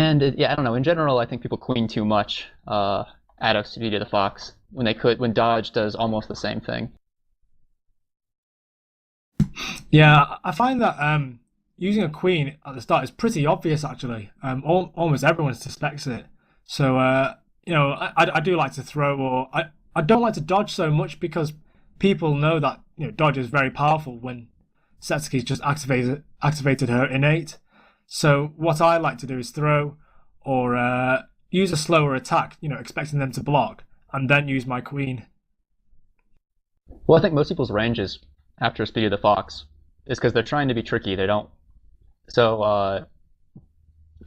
And yeah, I don't know. In general, I think people queen too much out of Speed of the Fox when dodge does almost the same thing. Yeah, I find that using a queen at the start is pretty obvious actually. Almost everyone suspects it. So I do like to throw, or I don't like to dodge so much because people know that dodge is very powerful when Setsuki's just activated her innate. So what I like to do is throw or use a slower attack, expecting them to block, and then use my queen. Well, I think most people's ranges after Speed of the Fox is because they're trying to be tricky. They don't. So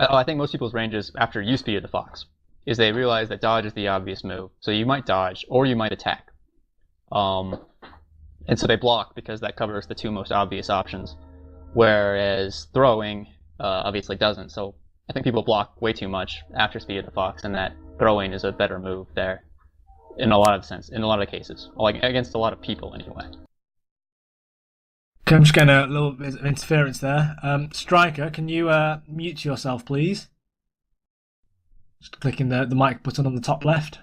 I think most people's ranges after you Speed of the Fox is they realize that dodge is the obvious move. So you might dodge or you might attack. And so they block because that covers the two most obvious options. Whereas throwing obviously doesn't. So I think people block way too much after Speed of the Fox, and that throwing is a better move there in a lot of cases, like against a lot of people anyway. Okay, I'm just getting a little bit of interference there. Striker, can you mute yourself, please? Just clicking the mic button on the top left.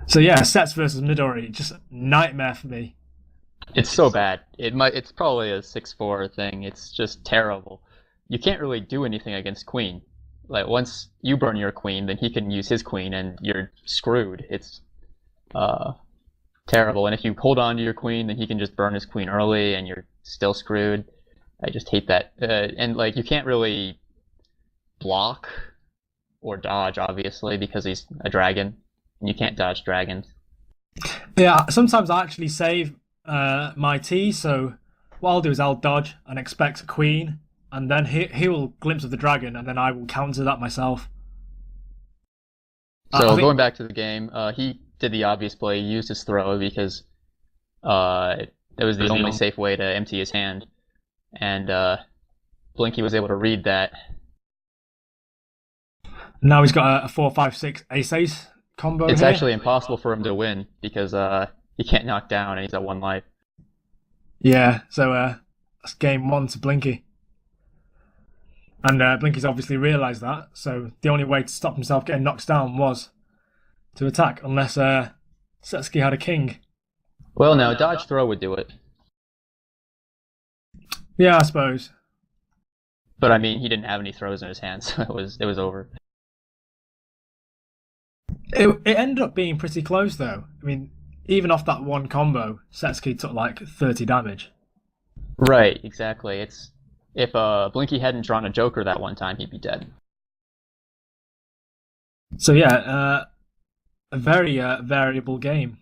So yeah, sets versus Midori, just a nightmare for me. It's so bad. It's probably a 6-4 thing. It's just terrible. You can't really do anything against Queen. Like once you burn your Queen, then he can use his Queen, and you're screwed. It's terrible. And if you hold on to your Queen, then he can just burn his Queen early, and you're still screwed. I just hate that. And like you can't really block or dodge, obviously, because he's a dragon, and you can't dodge dragons. Yeah, sometimes I actually save my T, so what I'll do is I'll dodge and expect a Queen, and then he will glimpse of the dragon, and then I will counter that myself. So going back to the game, he did the obvious play. He used his throw because it was the only safe way to empty his hand, and Blinky was able to read that. Now he's got a 4-5-6 ace combo. It's here. actually impossible for him to win because he can't knock down, and he's at 1 life. Yeah, so that's game 1 to Blinky. And Blinky's obviously realised that, so the only way to stop himself getting knocked down was to attack, unless Setsuki had a king. Well, no, dodge throw would do it. Yeah, I suppose. But I mean, he didn't have any throws in his hand, so it was over. It ended up being pretty close, though. I mean, even off that one combo, Setsuki took like 30 damage. Right, exactly. If Blinky hadn't drawn a Joker that one time, he'd be dead. So yeah, a very variable game.